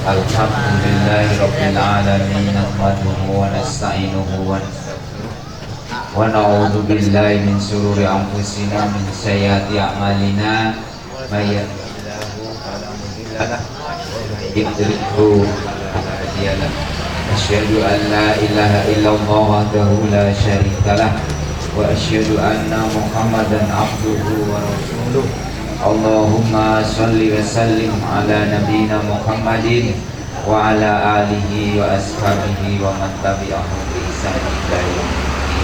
Alhamdulillahi alamin nahmaduhu wa nasta'inuhu wa na'udzu billahi min shururi anfusina min sayyiati a'malina may yahdihillahu fala mudilla lahu wa may yudlilhu fala hadiya lahu asyhadu an la ilaha illallah wahdahu la syarika lah wa asyhadu anna Muhammadan abduhu wa rasuluh. Allahumma sholli wa sallim ala nabiyyina Muhammadin wa ala alihi wa ashabihi wa man tabi'ahum bi ihsan ila yaumil din.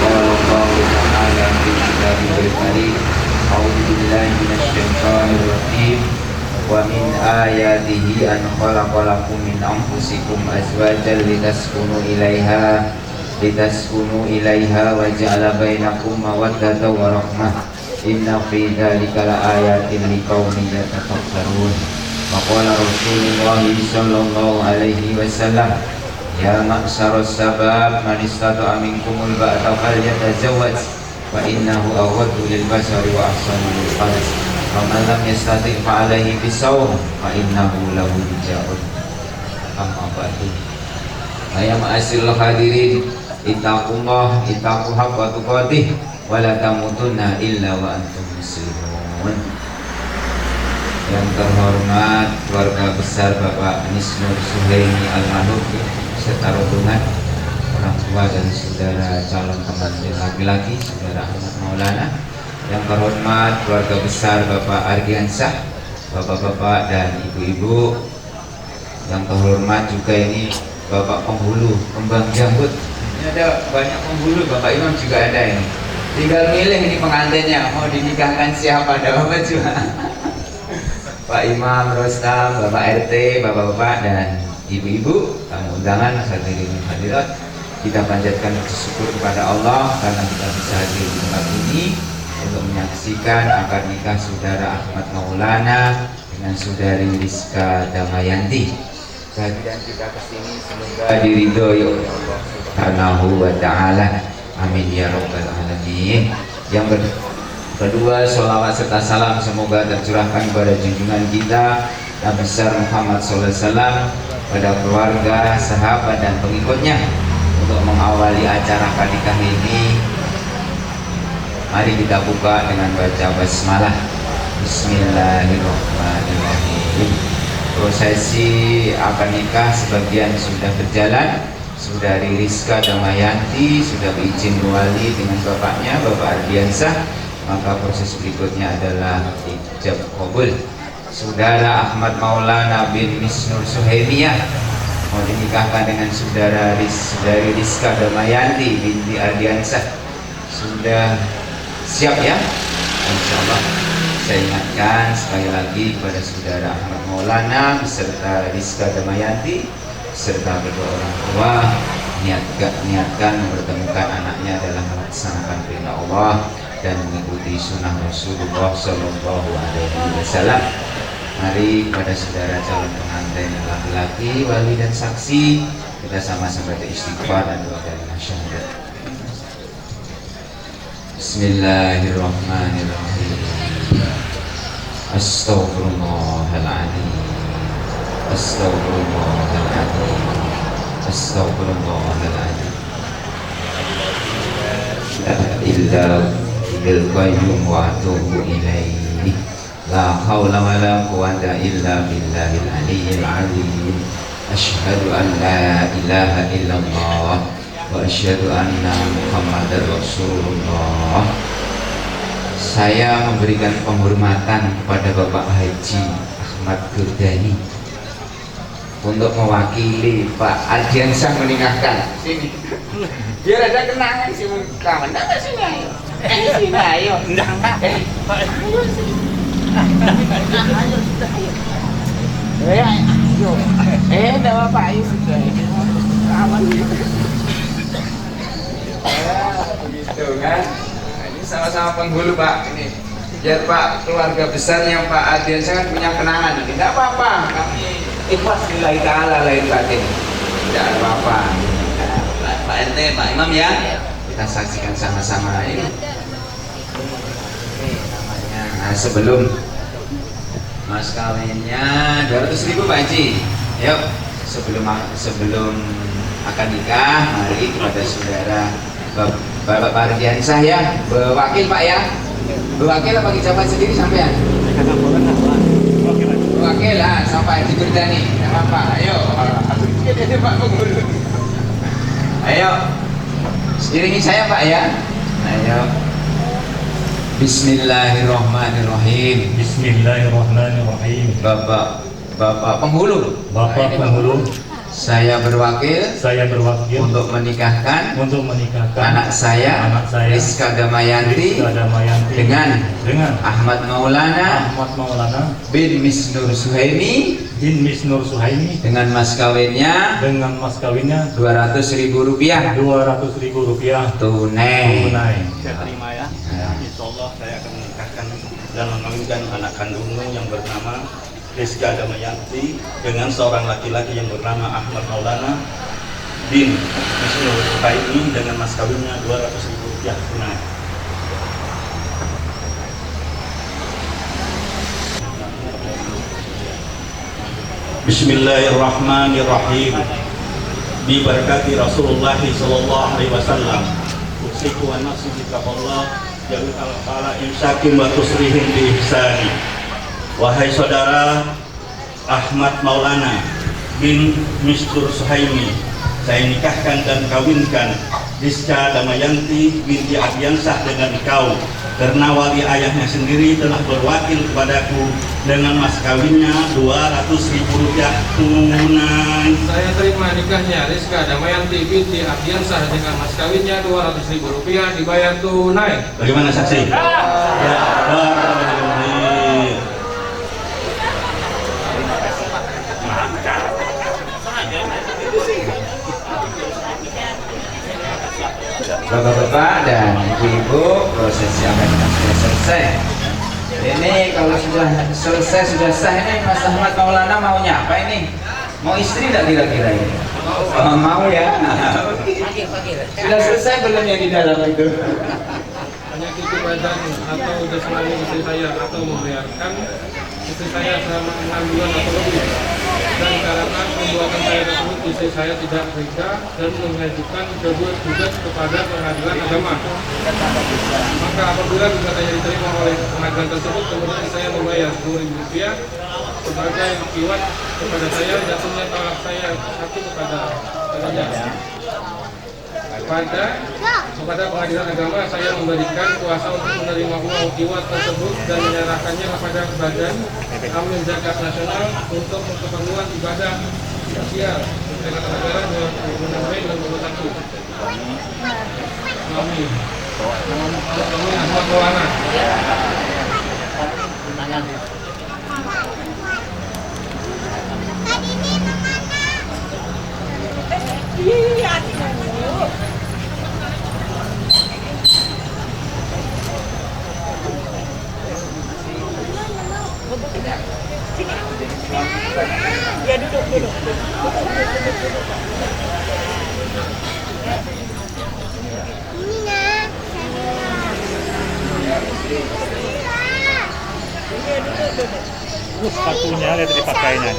Qala Allahu ta'ala fi kitabihi al-karim, a'udzu billahi minasy syaithanir rajim. Wa min ayatihi an khalaqalakum min anfusikum azwajan litaskunu ilaiha wa ja'ala bainakum mawaddatan wa rahmah. Inna fi dzalika laayatin liqaumin yatafakkarun. Maqala Rasulullah sallallahu alaihi wasallam, ya ma'syaras sabab man istata'a minkumul ba'ata falyatazawwaj wa innahu aghaddu lil basari wa ahsanu lil farj. Wa man lam yastati' fa alaihi bisawm fa innahu lahu wijaa'un. Amma ba'du. Ya ma'asyiral hadirin, ittaqullah haqqa tuqatih wala tamutunna illa wa antum muslimun. Yang terhormat keluarga besar Bapak Nisnur Suhaimi almarhum serta rombongan, orang tua dan saudara calon pengantin laki-laki saudara Ahmad Maulana. Yang terhormat keluarga besar Bapak Ardiansah, bapak-bapak dan ibu-ibu. Yang terhormat juga ini Bapak penghulu kembang janggut. Ini ada banyak penghulu, Bapak Imam juga ada ini. Tinggal milih ini pengantinnya mau dinikahkan siapa, ada apa juga. Pak Imam, Rostam, Bapak RT, bapak-bapak dan ibu-ibu, tamu undangan, hadirin hadirat, kita panjatkan syukur kepada Allah karena kita bisa hadir di tempat ini untuk menyaksikan akad nikah saudara Ahmad Maulana dengan saudari Rizka Damayanti. Kehadiran kita kesini semoga diridhoi oleh Allah Subhanahu wa Ta'ala. Amin ya rabbal alamin. Yang kedua, sholawat serta salam semoga tercurahkan kepada junjungan kita Nabi besar Muhammad SAW, pada keluarga, sahabat dan pengikutnya. Untuk mengawali acara akad nikah ini, mari kita buka dengan baca basmalah. Bismillahirrahmanirrahim. Prosesi akad nikah sebagian sudah berjalan. Saudari Rizka Damayanti sudah berizin wali dengan bapaknya, Bapak Ardiansah. Maka proses berikutnya adalah ijab qabul. Saudara Ahmad Maulana bin Nisnur Suhaimiyah mau dinikahkan dengan saudari Rizka Damayanti binti Ardiansah. Sudah siap ya? Insyaallah. Saya ingatkan sekali lagi kepada saudara Ahmad Maulana beserta Rizka Damayanti serta kedua orang tua, niatkan mempertemukan anaknya dalam melaksanakan perintah Allah dan mengikuti sunnah Rasulullah Sallallahu Alaihi Wasallam. Mari pada saudara calon pengantin laki-laki, wali dan saksi, kita sama-sama beristighfar dan doa dari syahadat. Bismillahirrahmanirrahim. Astaghfirullahaladzim. Astaghfirullahaladzim. Astaghfirullahaladzim. La ilaha illal qayyum wa atubu ilaihi. La haula wa la quwwata illa billahil aliyyil azim. Asyhadu an la ilaha illallah wa asyhadu anna Muhammadar Rasulullah. Saya memberikan penghormatan kepada Bapak Haji Ahmad Gurdani untuk mewakili Pak Ardiansah menikahkan. Sini, biar ada kenangan sih kawan. Nggak sini ayo. Sini ayo. Nggak. Ayo sini. Ayo sudah ayo. Ayo. Dah Bapak ayo sudah. Kawan. Begitu kan? Nah, ini sama-sama penghulu Pak. Ini biar Pak keluarga besarnya Pak Ardiansah kan punya kenangan. Tidak apa-apa. Kami ikhlas lillahi ta'ala lahir batin, tidak ada apa-apa. Pak RT, Pak Imam ya, kita saksikan sama-sama ini namanya. Nah, sebelum Mas kawinnya 200.000 Pak Haji. Yuk, sebelum akan nikah, mari kepada saudara Bapak Pardiansah ya, berwakil Pak ya. Berwakil apa jabat sendiri sampean? Berwakil lah, sampai Haji Berdani. Enggak apa-apa. Ayo. Pak Guru. Ayo. Iringi saya Pak ya. Ayo. Bismillahirrahmanirrahim. Bismillahirrahmanirrahim. Bapak penghulu. Bapak penghulu, Saya berwakil untuk menikahkan anak saya Rizka Damayanti dengan Ahmad Maulana bin Misnur Suhaimi dengan mas kawinnya 200.000 Rp200.000 tunai. Saya terima ya. Insya Allah saya akan menikahkan dan mengawinkan anak kandungmu yang bernama Rizka Damayanti dengan seorang laki-laki yang bernama Ahmad Maulana bin Misnur Suhaimi dengan mas kawinnya Rp200.000 tunai. Bismillahirrahmanirrahim. Diberkati Rasulullah sallallahu alaihi wasallam. Usiku wa nafsi bittaqallah jami al-qala imsakim wa tusrihim bi ihsani. Wahai saudara Ahmad Maulana bin Misnur Suhaimi, saya nikahkan dan kawinkan Rizka Damayanti binti Ardiansah dengan kau, karena wali ayahnya sendiri telah berwakil kepadaku dengan mas kawinnya Rp200.000 tunai. Saya terima nikahnya Rizka Damayanti binti Ardiansah dengan mas kawinnya Rp200.000 dibayar tunai. Bagaimana saksi? Ya, Bapak-bapak dan ibu-ibu, prosesi akad sudah selesai. Ini kalau sudah selesai, sudah sah, ini Mas Ahmad Maulana maunya apa ini? Mau istri tidak kira-kira ini? Oh, mau ya? Sudah selesai belum yang di dalam itu? Penyakit badan atau jasmani istri saya atau membayarkan istri saya selama 6 bulan atau lebih, dan karena perbuatan saya tersebut istri saya tidak reda dan mengajukan gugat kepada pengadilan agama, maka apabila gugatannya diterima oleh pengadilan tersebut, kemudian saya membayar Rp10.000 sebagai kiwat kepada saya jatuhnya talak saya satu kepada pengadilan agama. Saya memberikan kuasa untuk menerima uang kiwat tersebut dan menyerahkannya kepada Badan Amil Zakat Nasional untuk keperluan ibadah sosial Zakat Negara 26 Mei 2021. Amin. Amin. Ahmad Maulana. Ya duduk. Ini nak. Sepatunya lihat dipakai aja.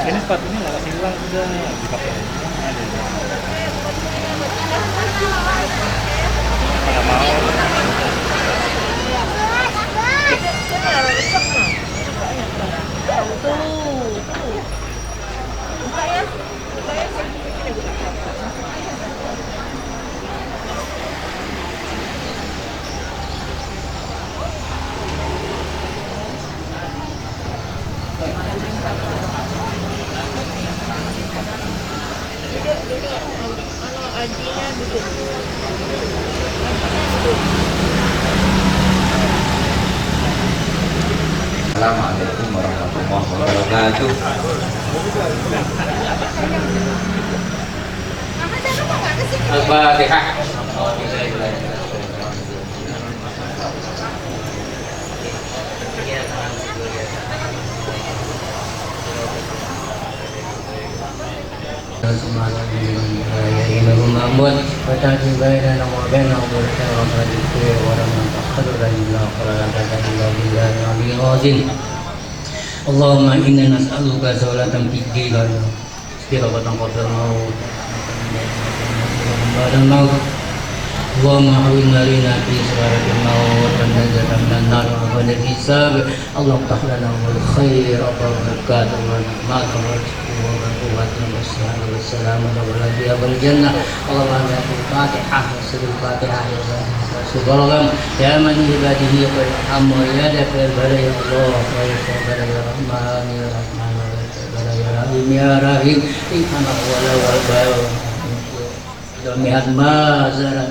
Ini sepatunya nggak hilang, udah dipakai. Mana mau? Assalamualaikum warahmatullahi wabarakatuh. Al-Fatihah. Allahumma ampun, wa ta'ala bainana wa bainahum wa rahmatullahi wa barakatuh. أشهد أن لا إله إلا الله العلي العظيم اللهم إنا نسألك صلاة في الدين استقامة قبل الموت بعد الموت اللهم حولنا لنا في سكرات الموت والنجاة من النار ومن الحساب اللهم افتح لنا بالخير وبركات ورحمات ورزق وقوة والصحة والسلامة والعافية والجنة اللهم آمين الفاتحة وسر الفاتحة سبحان يا من عباده يرحم ويا دافع البلاء يا الله ويا صابر يا رحمن يا رحمن يا رحيم يا رحيم إنك هو الأول جميع ما زرع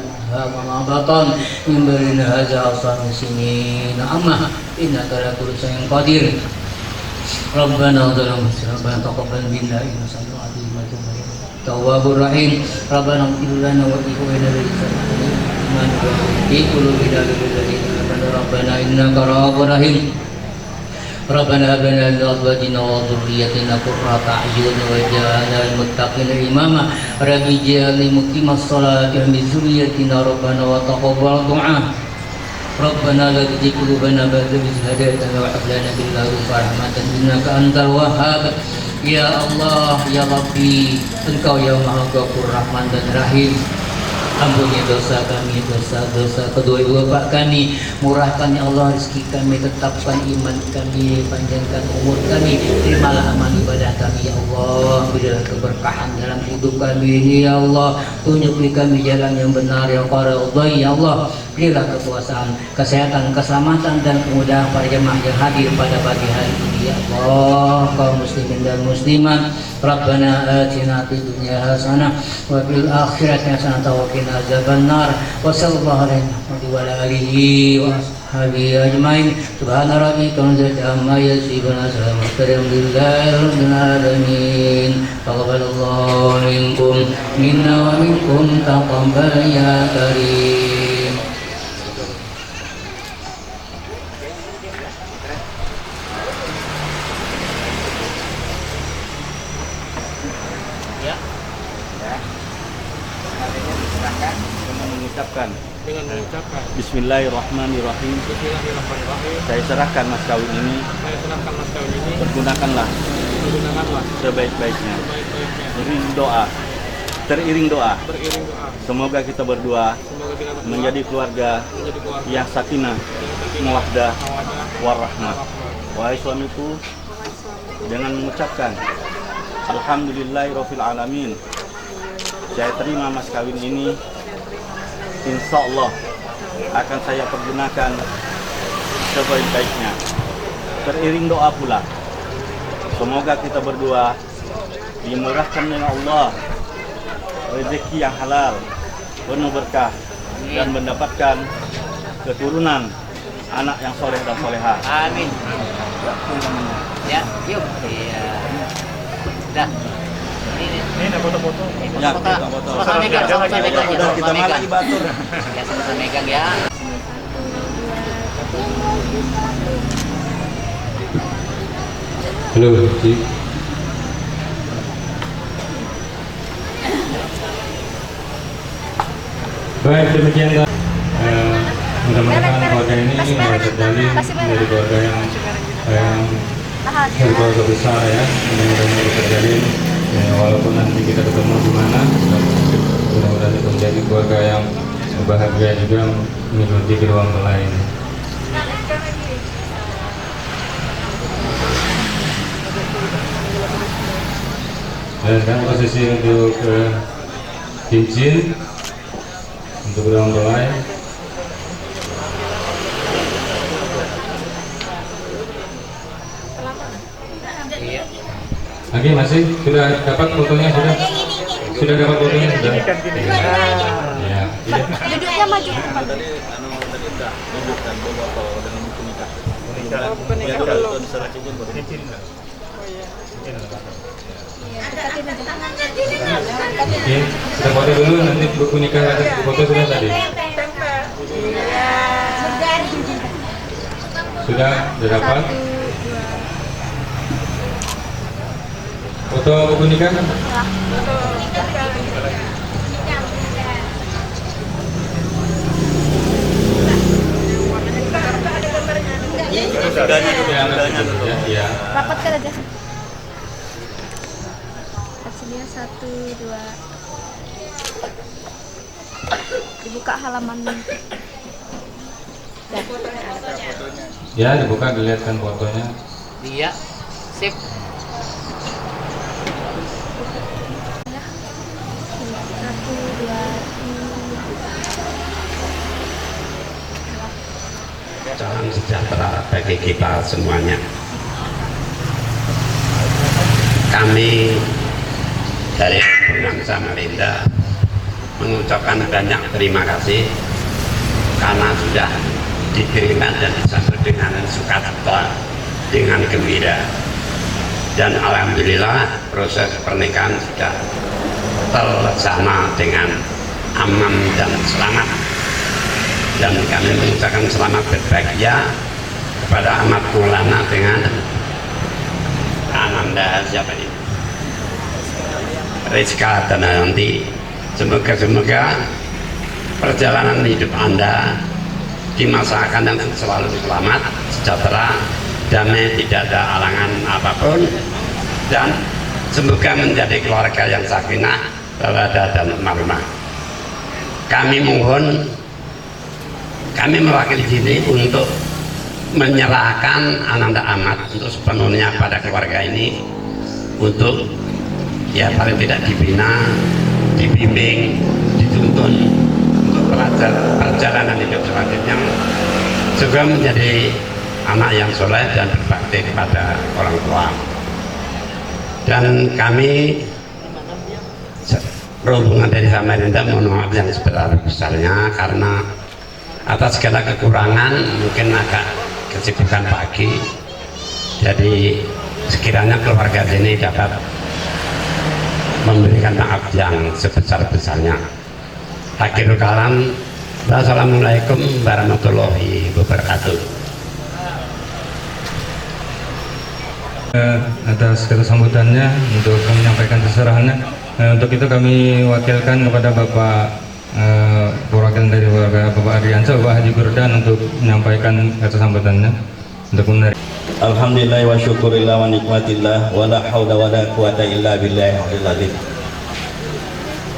وما بطن من بين هذا أصاب سنين أما إنك على كل شيء قدير ربنا ظلمنا ربنا تقبل منا إنك أنت العليم التواب الرحيم ربنا اغفر لنا ولإخواننا الذين سبقونا بالإيمان في قلوبنا الذين آمنوا ربنا إنك رؤوف رحيم ربنا هب لنا من أزواجنا وذريتنا قرة أعين واجعلنا للمتقين إماما رب اجعلني مقيم الصلاة من ذريتنا ربنا وتقبل دعاء ربنا لا تزغ قلوبنا بعد إذ هديتنا وهب لنا من لدنك رحمة إنك أنت الوهاب Ya Allah, Ya Rabbi, Engkau yang Maha Ghafur, Rahman dan Rahim. Ampuni dosa kami, dosa-dosa kedua ibu bapak kami. Murahkan ya Allah rezeki kami, tetapkan iman kami, panjangkan umur kami. Terimalah amal ibadah kami ya Allah. Berilah keberkahan dalam hidup kami ini ya Allah. Tunjuki kami jalan yang benar yang qaridai ya Allah. Berilah kekuasaan, kesehatan, keselamatan dan kemudahan para jemaah yang hadir pada pagi hari ini ya Allah. Kaum muslimin dan muslimat, Rabbana atina fid dunya hasanah wa fil akhirati hasanah wa qina azabannar. Wa sallallahu alaihi wa alihi wa ashabihi ajmain. Subhana rabbika rabbil izzati amma yasifun wa salamun alhamdulillahi rabbil alamin. Taqabbalallahu minkum minna wa minkum taqabbal ya karim. Dengan mengucapkan Bismillahirrahmanirrahim. Bismillahirrahmanirrahim. Saya serahkan mas kawin ini. Pergunakanlah sebaik-baiknya. Teriring doa. Semoga kita berdua menjadi keluarga yang sakinah, mawaddah, warahmah. Wahai suamiku, dengan mengucapkan Alhamdulillahirabbil alamin, saya terima mas kawin ini. Insya Allah akan saya pergunakan sebaik-baiknya. Teriring doa pula, semoga kita berdua dimurahkan oleh Allah rezeki yang halal, penuh berkah, dan mendapatkan keturunan anak yang soleh dan soleha. Amin. Ya, yuk. Iya. Dah. Ini ada foto-foto. Ya, foto-foto. Sama megang, Udah, kita malah lagi batur. Ya, sama megang ya. Halo, Cik. Baik, demikian mudah-mudahan keluarga ini terjalin menjadi keluarga yang dari keluarga besar ya, mudah-mudahan terjalin ya, walaupun nanti kita ketemu di mana, mudah-mudahan itu menjadi keluarga yang bahagia juga mengikuti kedua mempelai ini. Dan sekarang posisi untuk cincin untuk kedua mempelai. Lagi masih sudah dapat fotonya sudah dapat fotonya sudah. Ya. Duduknya maju ke depan. Tadi udah tunjukkan foto dengan buku nikah. Buku Ya dulu setelah cincin baru. Oke, kita foto dulu nanti buku nikah ada foto sudah tadi. Sudah dapat. Foto buku nikah? Sepertiganya dulu ya. Rapatkan aja. Hasilnya 1, 2. Dibuka halaman. Ya, dibuka, dilihatkan fotonya. Iya. Sip. 1, 2, 3. Salam sejahtera bagi kita semuanya. Kami dari Bangsa Samarinda mengucapkan banyak terima kasih karena sudah diterima dan disambut dengan sukacita, dengan gembira. Dan alhamdulillah proses pernikahan sudah terlaksana dengan aman dan selamat. Dan kami mengucapkan selamat berbahagia kepada Ahmad Maulana dengan Ananda siapa ini? Rizka dan nanti semoga perjalanan hidup Anda di masa akan datang selalu selamat, sejahtera, damai, tidak ada halangan apapun, dan semoga menjadi keluarga yang sakinah, mawaddah dan warahmah. Kami mewakili sini untuk menyerahkan Ananda Ahmad untuk sepenuhnya pada keluarga ini, untuk ya paling tidak dibina, dibimbing, dituntun untuk perjalanan hidup selanjutnya, juga menjadi anak yang soleh dan berbakti kepada orang tua. Dan kami berhubungan dari Samarinda mohon maaf yang sebesar-besarnya karena atas segala kekurangan, mungkin agak kesibukan pagi, jadi sekiranya keluarga sini dapat memberikan maaf yang sebesar-besarnya. Akhirul kalam, wassalamualaikum warahmatullahi wabarakatuh. Atas kata sambutannya untuk menyampaikan keserahannya, untuk itu kami wakilkan kepada Bapak perwakilan dari keluarga Bapak Adriansyah, Bapak Haji Gurdan untuk menyampaikan kata sambutannya untuk menerima. Alhamdulillah wa syukurillah wa nikmatillah wa la hawla wa la quwata illa billahi al azim.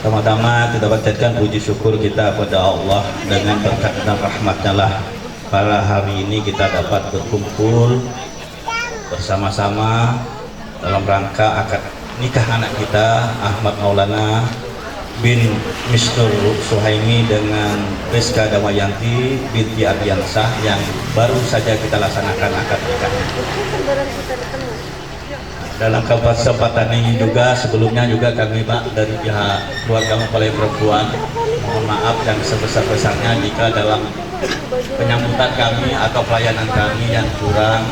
Pertama-tama kita panjatkan puji syukur kita kepada Allah, dengan berkat dan rahmatnya lah pada hari ini kita dapat berkumpul bersama-sama dalam rangka akad nikah anak kita Ahmad Maulana bin Misnur Suhaimi dengan Rizka Damayanti binti Ardiansyah yang baru saja kita laksanakan akad nikahnya. Dalam kesempatan ini juga sebelumnya juga kami Pak dari pihak keluarga mempelai perempuan mohon maaf yang sebesar-besarnya jika dalam penyambutan kami atau pelayanan kami yang kurang.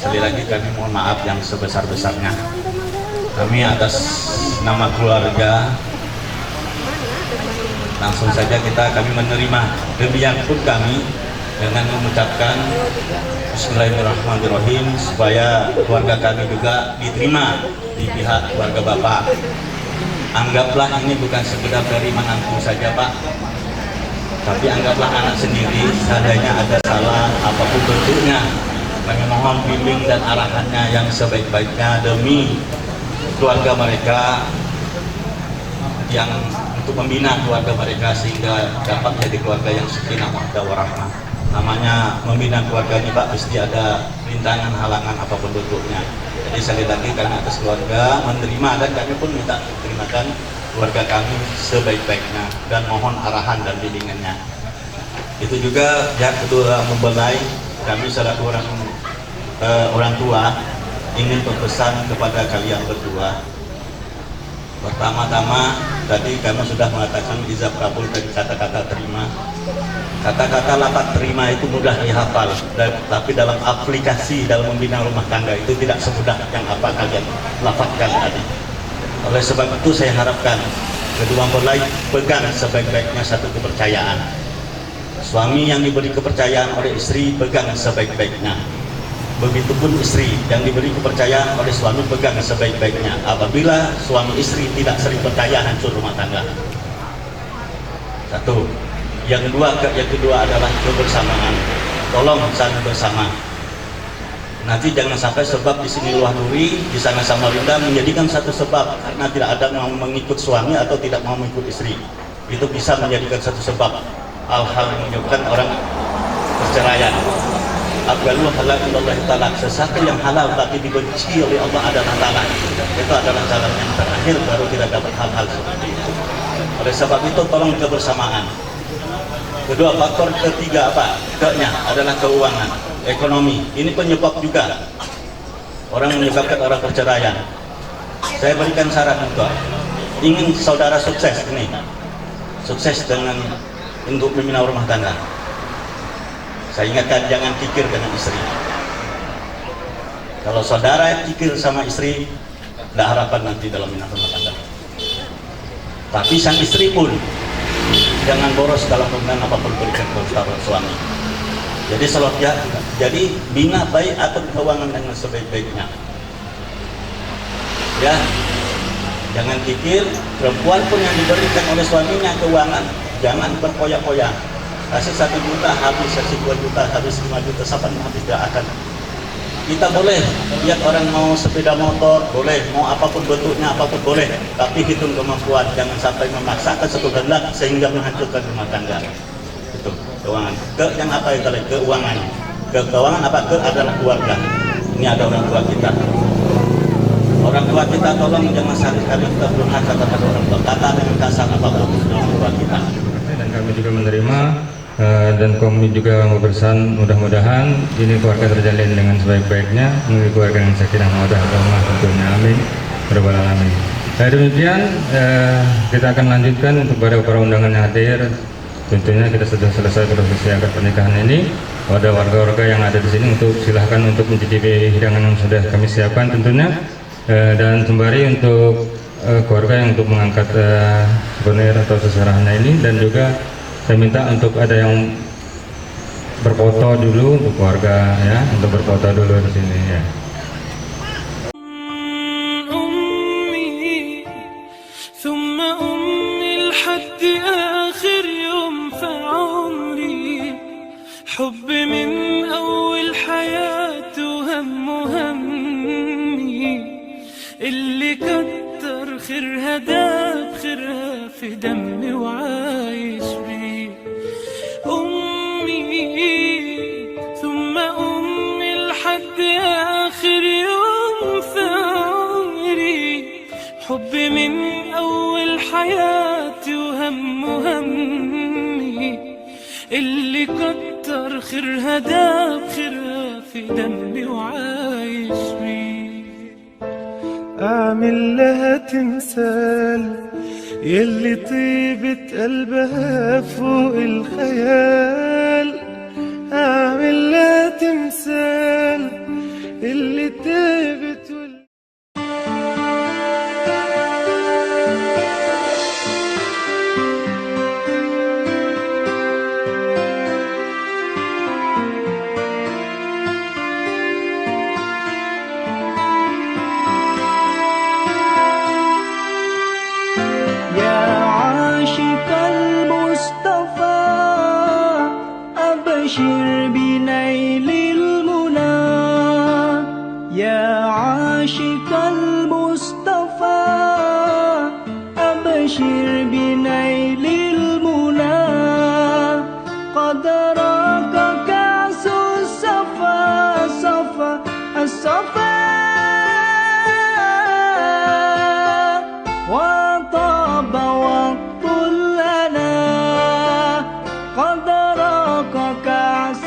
Sekali lagi kami mohon maaf yang sebesar-besarnya. Kami atas nama keluarga langsung saja kami menerima, demikian pun kami dengan mengucapkan Bismillahirrahmanirrahim supaya keluarga kami juga diterima di pihak keluarga Bapak. Anggaplah ini bukan sekedar dari menantu saja Pak, tapi anggaplah anak sendiri. Seandainya ada salah apapun bentuknya, kami mohon bimbing dan arahannya yang sebaik-baiknya demi keluarga mereka, yang untuk membina keluarga mereka sehingga dapat menjadi keluarga yang sakinah mawaddah warahmah. Namanya membina keluarga ini Pak, pasti ada rintangan, halangan apapun bentuknya. Jadi sekali lagi kami atas keluarga menerima, dan kami pun minta terimakan keluarga kami sebaik-baiknya dan mohon arahan dan bimbingannya. Itu juga yang kedua, mempelai kami selaku orang tua ingin berpesan kepada kalian berdua. Pertama-tama tadi kami sudah mengatakan ijab kabul dari kata-kata terima. Kata-kata lafaz terima itu mudah dihafal, tapi dalam aplikasi dalam membina rumah tangga itu tidak semudah yang apa kalian lafazkan tadi. Oleh sebab itu saya harapkan kedua mempelai pegang sebaik-baiknya satu kepercayaan. Suami yang diberi kepercayaan oleh istri pegang sebaik-baiknya. Begitupun istri yang diberi kepercayaan oleh suami pegang sebaik-baiknya. Apabila suami istri tidak sering percaya, hancur rumah tangga. Satu. Yang kedua adalah kebersamaan. Tolong saling bersama. Nanti jangan sampai sebab di sini Luah Duri, di sana Samarinda menjadikan satu sebab karena tidak ada mau mengikut suami atau tidak mau mengikut istri. Itu bisa menjadikan satu sebab hal-hal yang menyebabkan orang perceraian. Aqwalu halal ilallahi talak, sesuatu yang halal tapi dibenci oleh Allah adalah talak. Itu adalah jalan yang terakhir, baru tidak dapat hal-hal seperti itu. Oleh sebab itu tolong kebersamaan. Kedua, faktor ketiga apa? Ke-nya adalah keuangan, ekonomi. Ini penyebab juga orang menyebabkan orang perceraian. Saya berikan syarat juga. Ingin saudara sukses ini, sukses dengan untuk membina rumah tangga. Saya ingatkan, jangan kikir dengan istri. Kalau saudara kikir sama istri, tidak harapan nanti dalam membina rumah tangga. Tapi sang istri pun jangan boros dalam pembinaan apapun berikan kepada suami. Jadi selalu ya, jadi bina baik atur keuangan dengan sebaik-baiknya. Ya, jangan kikir. Perempuan pun yang diberikan oleh suaminya keuangan, jangan berpoya-poya. Kasih 1 juta habis, kasih 2 juta habis, 5 juta, sampai habis tidak akan. Kita boleh lihat orang mau sepeda motor, boleh mau apapun bentuknya, apapun boleh, tapi hitung kemampuan, jangan sampai memaksakan satu kehendak sehingga menghancurkan rumah tangga. Itu keuangan. Yang apa itu? Keuangan. Keuangan apa? Adalah keluarga. Ini ada orang tua kita. Orang tua kita tolong jangan sekali-kali kita berhaka kepada orang tua. Kata dengan kasar apapun orang tua kita. Dan kami juga menerima dan kami juga berpesan mudah-mudahan ini keluarga terjalin dengan sebaik-baiknya, menjadi keluarga yang sakinah mawaddah warahmah tentunya, amin rabbal alamin. Demikian kita akan lanjutkan untuk para undangan yang hadir. Tentunya kita sudah selesai prosesi akad pernikahan ini. Ada warga-warga yang ada di sini untuk silahkan untuk mencicipi hidangan yang sudah kami siapkan tentunya, dan sembari untuk keluarga yang untuk mengangkat souvenir atau seserahannya ini, dan juga saya minta untuk ada yang berfoto dulu untuk keluarga ya, untuk berfoto dulu di sini ya. حبي من أول حياتي وهم همي اللي كتر خيرها داب خيرها في دمي وعايش بيه. أعمل لها تمثال يلي طيبة قلبها فوق الخيال. أعمل لها تمثال اللي طيبة أبشر بنيل المنى يا عاشق المصطفى أبشر بنيل المنى قد راك كأس الصفا صفا الصفا وطاب وقت لنا قد راك كأس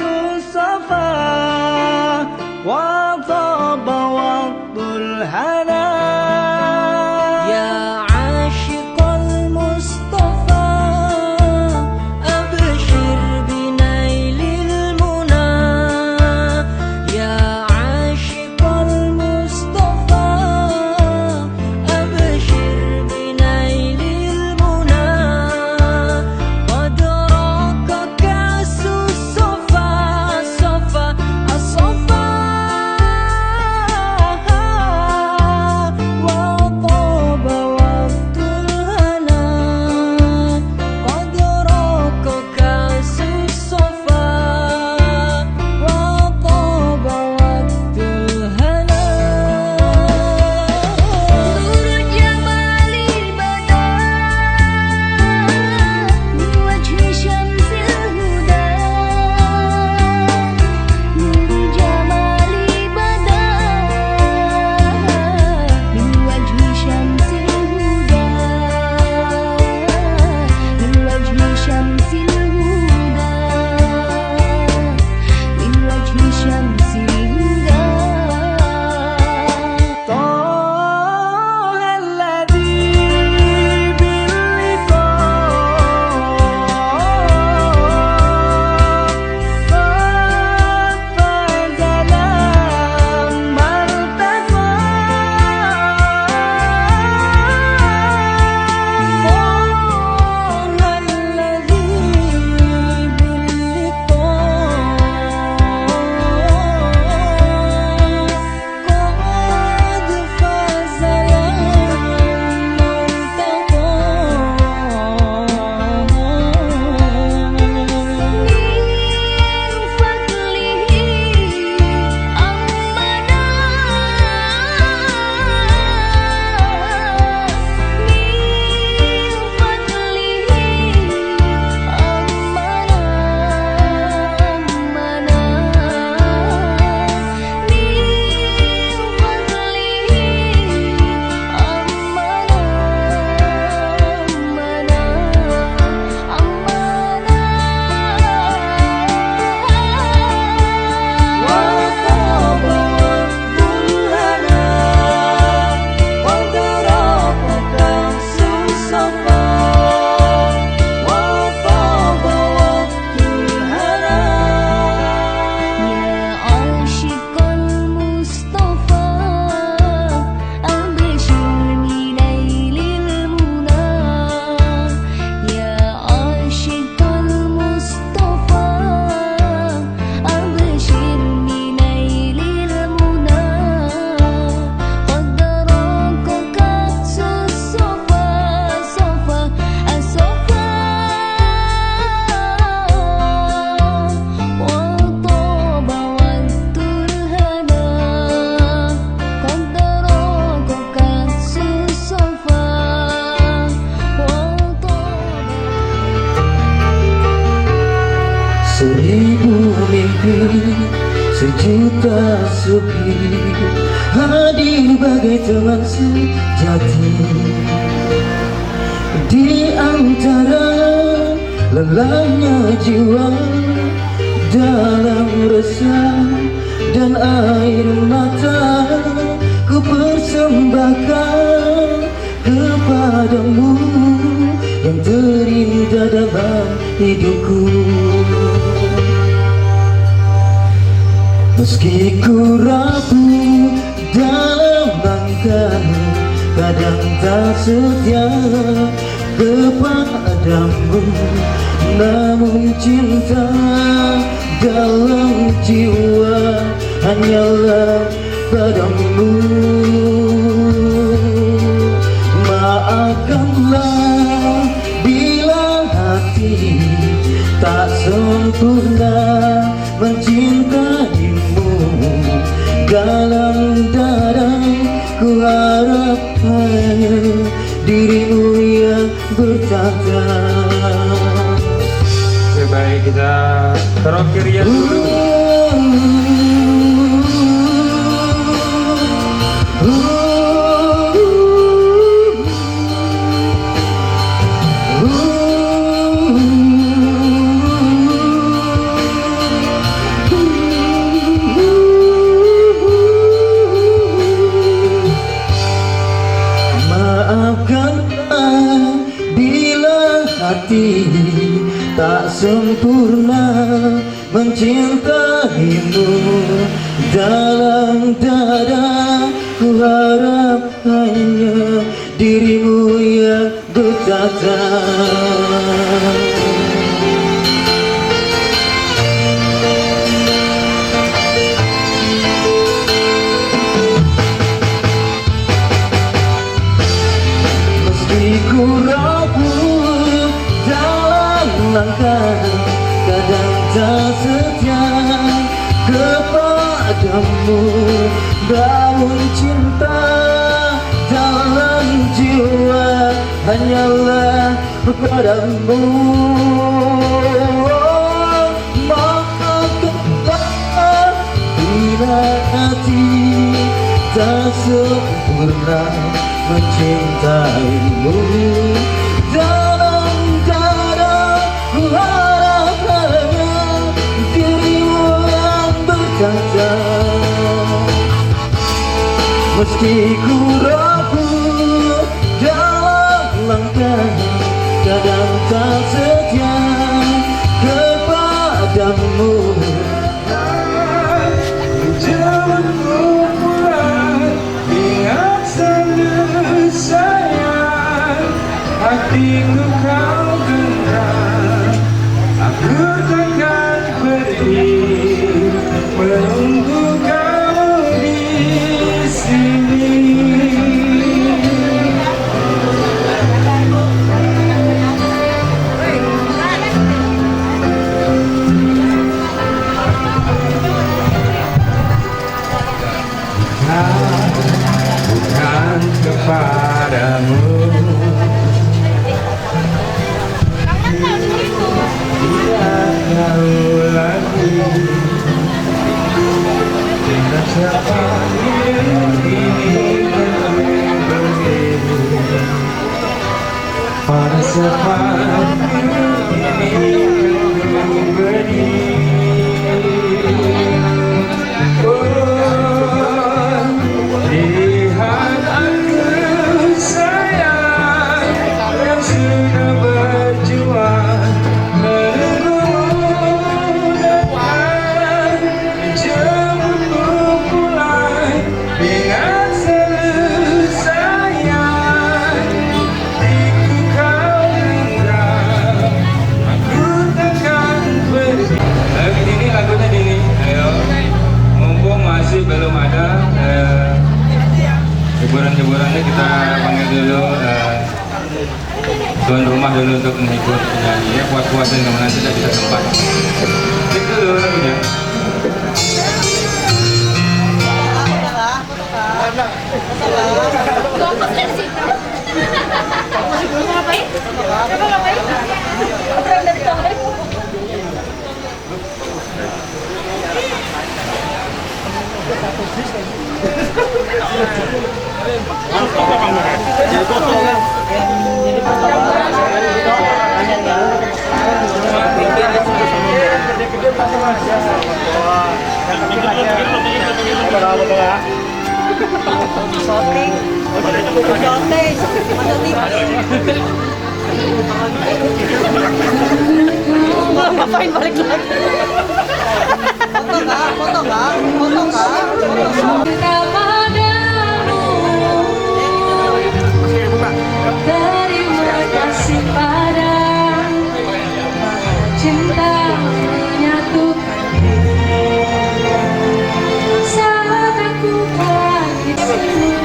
sejuta sufi hadir bagai teman sejati di antara lelahnya jiwa dalam resah dan air mata. Ku persembahkan kepadamu yang terindah dalam hidupku. Meski ku rapuh dalam langkah, kadang tak setia kepadamu, namun cinta dalam jiwa hanyalah padamu. Maafkanlah bila hati tak sempurna mencintaimu dalam dada. Ku harap hanya dirimu yang bertata. Sebaik kita terakhir ya dulu. Maafkanlah bila hati tak sempurna mencintaimu dalam dada. Ku harap hanya dirimu yang bertata. Ku rapuh dalam langkah, kadang tak setia kepadamu, namun cinta dalam jiwa hanyalah padamu. Maafkanlah bila hati tak sempurna mencintaimu dalam dada. Ku harap hanya dirimu yang berkata. Meski ku rapuh dalam langkah, kadang tak setia kepadamu. Jangan pulang, ingat selalu sayang, hatiku kau genggam. Aku takkan pergi menunggu kamu di sini. Bukan kepadamu, tidak tahu lagi dengan siapa ini berbeda. Pada siapa ini berdiri. Lihat aku sayang yang sudah berjuang menunggu depan, jemputmu pulang. Ingat selalu sayang, hatiku kau genggam. Aku takkan pergi. Lagu ini lagunya Dini. Ayo, mumpung masih belum ada hiburan-hiburannya, kita panggil dulu tuan rumah dulu untuk menghibur penyanyi ya, puas-puasin kemana tidak bisa sempat. Itu dulu lagunya. Ngapain balik lagi? Foto nggak? Terima kasih pada cinta menyatukan saat aku lagi sedih.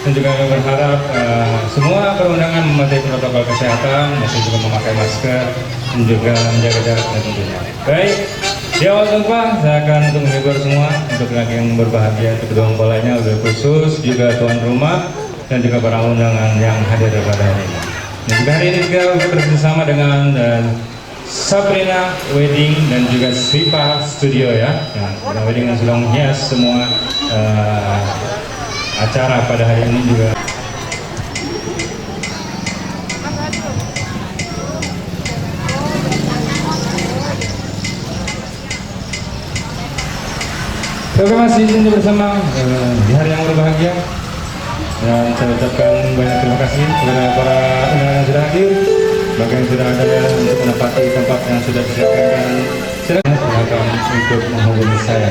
Dan juga kami berharap semua perundangan mematuhi protokol kesehatan, masih juga memakai masker dan juga menjaga jarak dan tentunya. Baik, di awal sumpah saya akan untuk menghibur semua, untuk lagi yang berbahagia, untuk kedua mempelainya, lebih khusus juga tuan rumah dan juga para undangan yang hadir pada hari ini. Dan juga hari ini juga bekerjasama dengan Sabrina Wedding dan juga Sipa Studio ya. Sabrina Wedding yang sudah menghias semua acara pada hari ini juga. Oke Mas, izin bersama di hari yang berbahagia, dan saya ucapkan banyak terima kasih kepada para undangan yang sudah hadir, bahkan yang sudah ada untuk menempati tempat yang sudah disediakan. Silakan untuk menghubungi saya.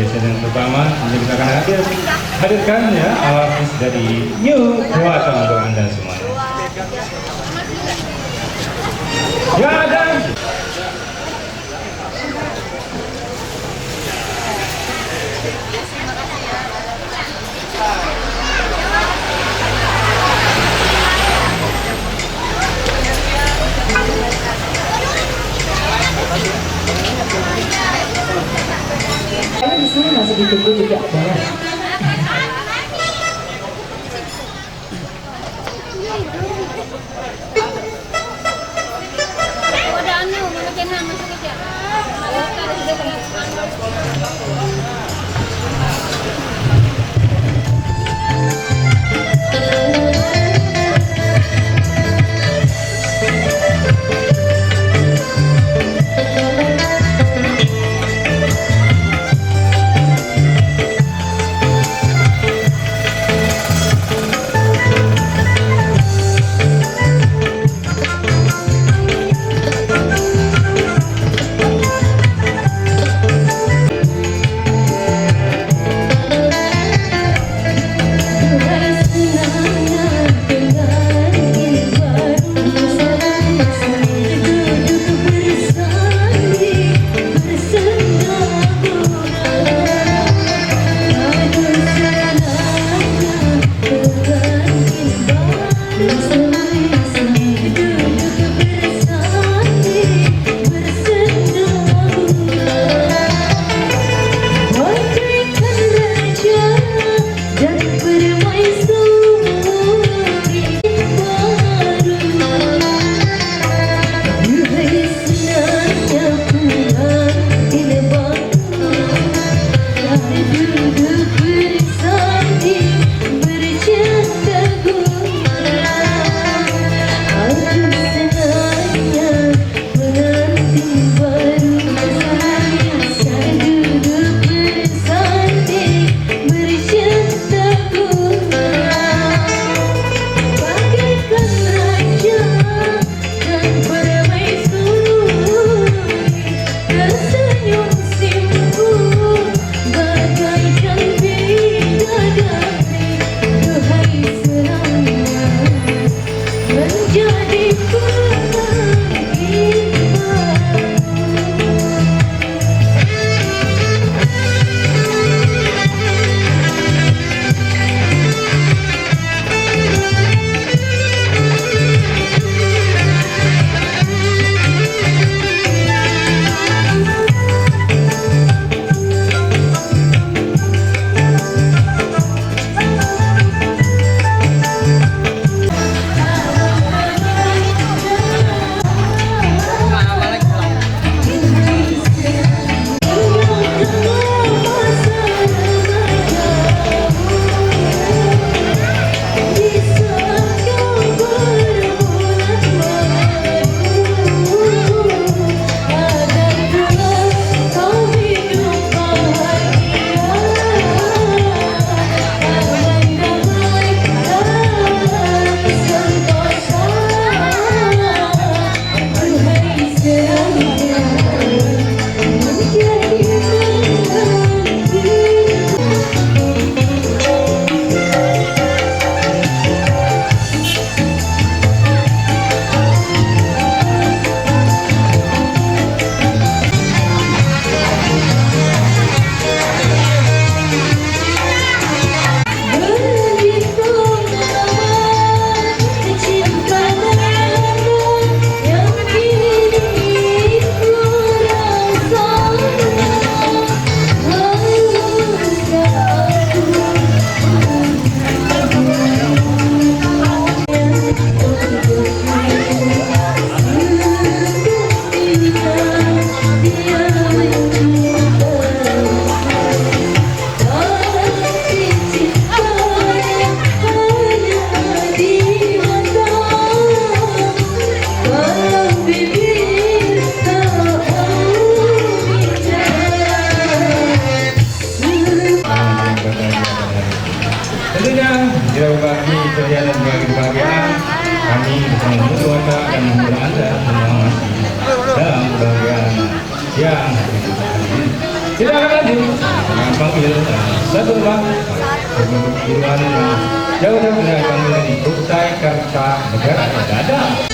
sesi yang pertama. Jadi kita akan hadirkan ya artis dari New Kuasa untuk Anda semuanya. Ya ada. Karena di sini masih ditunggu juga boleh. Tidak berbagi ceria dan berbagi kebahagiaan, kami bersama keluarga dan menghibur Anda semua masih dalam kebahagiaan yang kita ini. Silakan lanjut. dipanggil satu rumah perguruan jauh-jauh dari panggil di Kutai Kartanegara ada.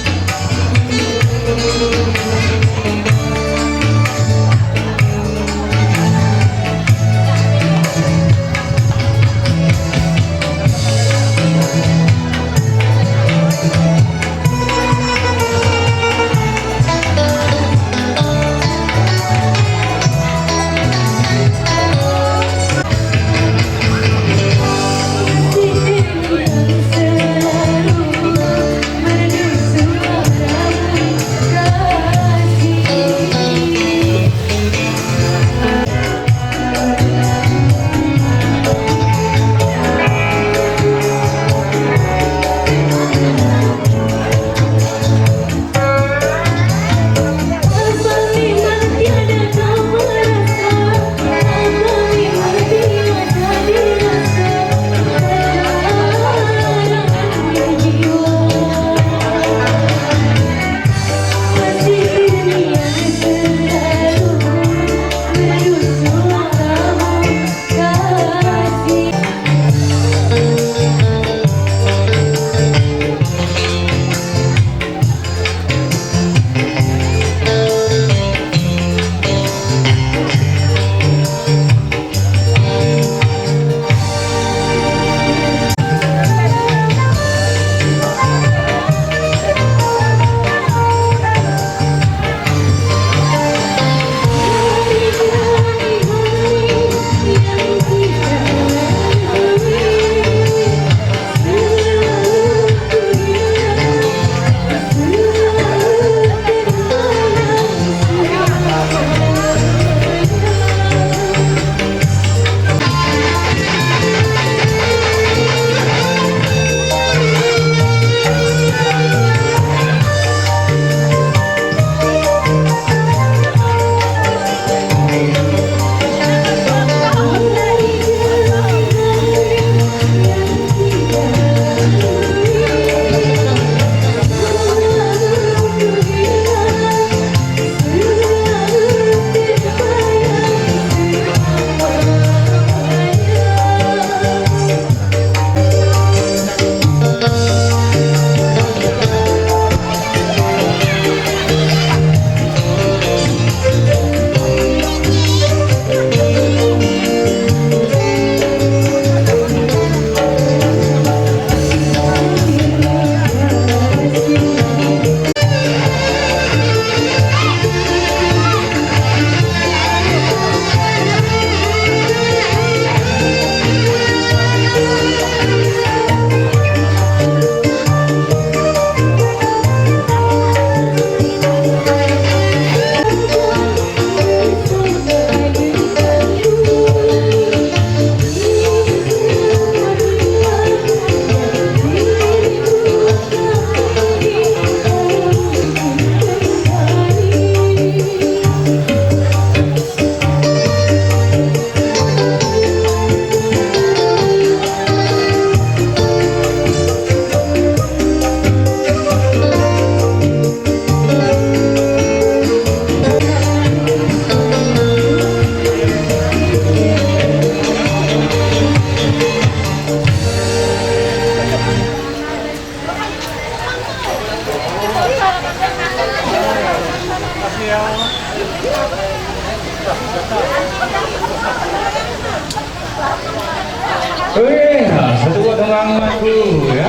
Satu potong lagu ya.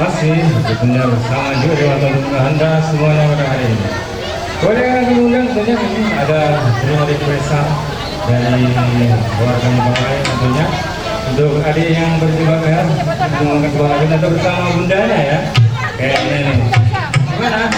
Masih benar sama juga dengan teman Anda semuanya pada hari ini. Boleh yang diundang tentunya ini ada terima requestan dari keluarga Bang tentunya untuk adik yang berjilbab merah untuk mengangkat buah lagu atau bersama bundanya ya. Kayaknya nih. Gimana?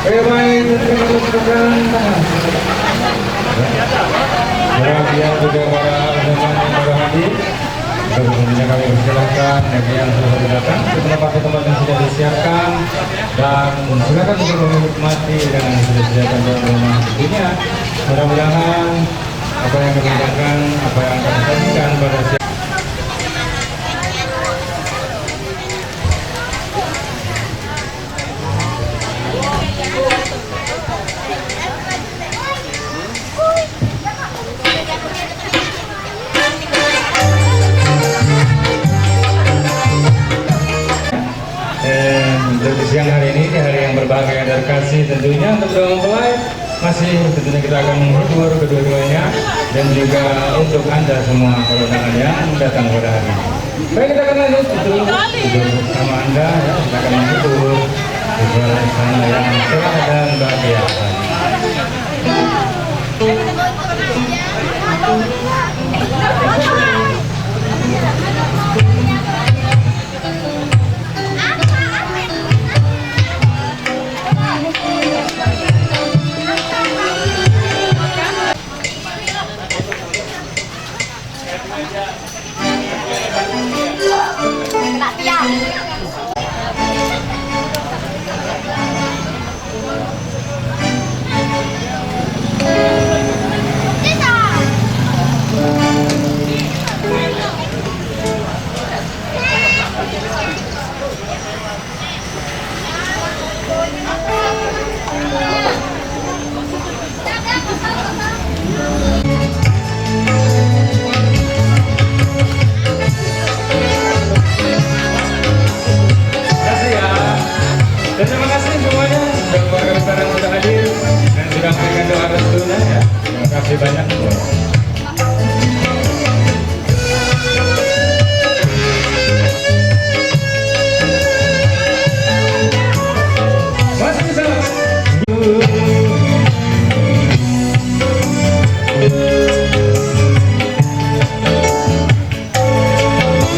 Baik, yang juga para teman yang berhati, tentunya kami persilakan bagi yang sudah datang ke tempat-tempat yang sudah disiapkan dan silakan untuk menikmati dan sudah disediakan dalam rumah tentunya. Mudah-mudahan apa yang kami lakukan, apa yang kami sajikan pada siang. Untuk di siang hari ini, di hari yang berbahagia dan kasih tentunya untuk kedua mempelai masih tentunya kita akan menghibur kedua-duanya dan juga untuk Anda semua keluarga yang datang pada hari ini. Baik, kita akan lanjut untuk bersama Anda ya, kita akan menghibur di suasana yang cerah dan bahagia. Dan terima kasih semuanya sudah keluarga besar yang sudah hadir dan sudah memberikan doa restunya ya. Terima kasih banyak. Masih bisa.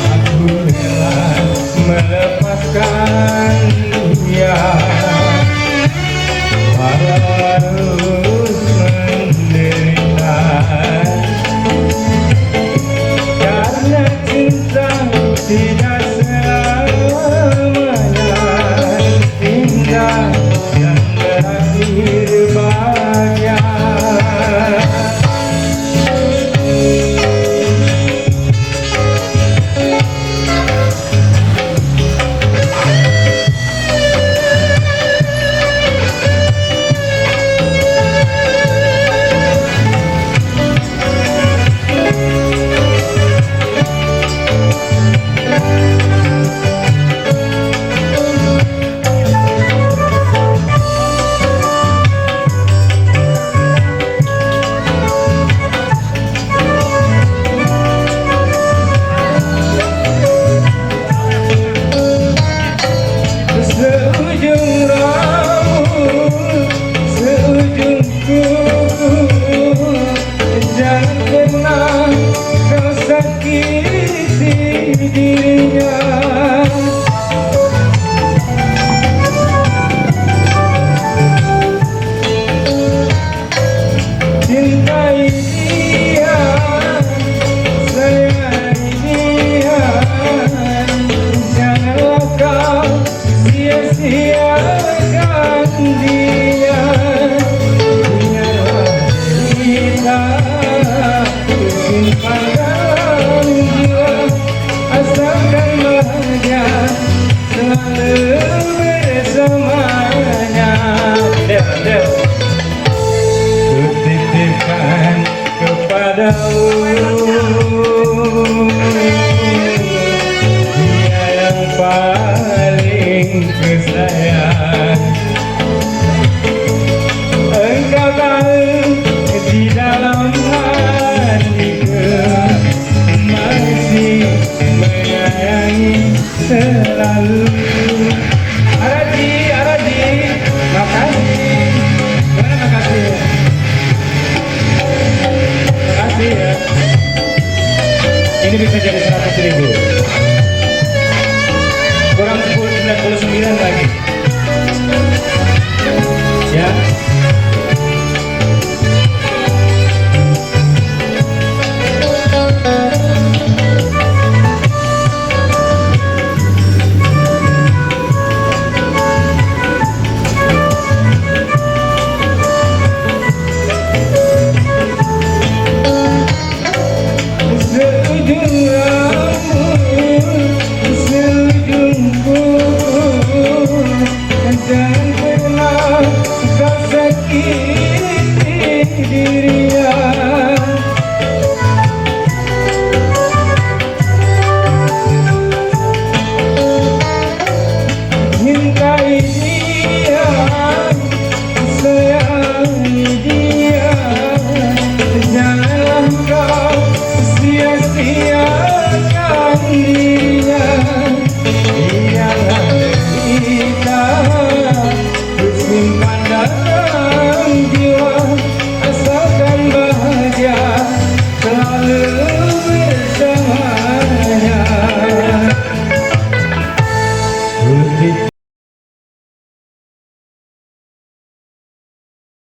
Aku rela melepaskan dia harus menderita karena cinta tidak selamanya indah dan berakhir bahagia. Seujung rambut, seujung kuku, jangan pernah kau sakiti dirinya. Cintai dia, sayangi dia, janganlah kau sia-siakan dia. Biarlah kita simpan dalam jiwa, asalkan bahagia selalu bersamanya. Kutitipkan kepadamu dia yang paling kesayang. Engkau tahu di dalam hatiku masih menyayangi selalu. Araji, makasih. Mana makasih ya? Makasih ya. Ini bisa jadi 100.000. Kurang 99 lagi.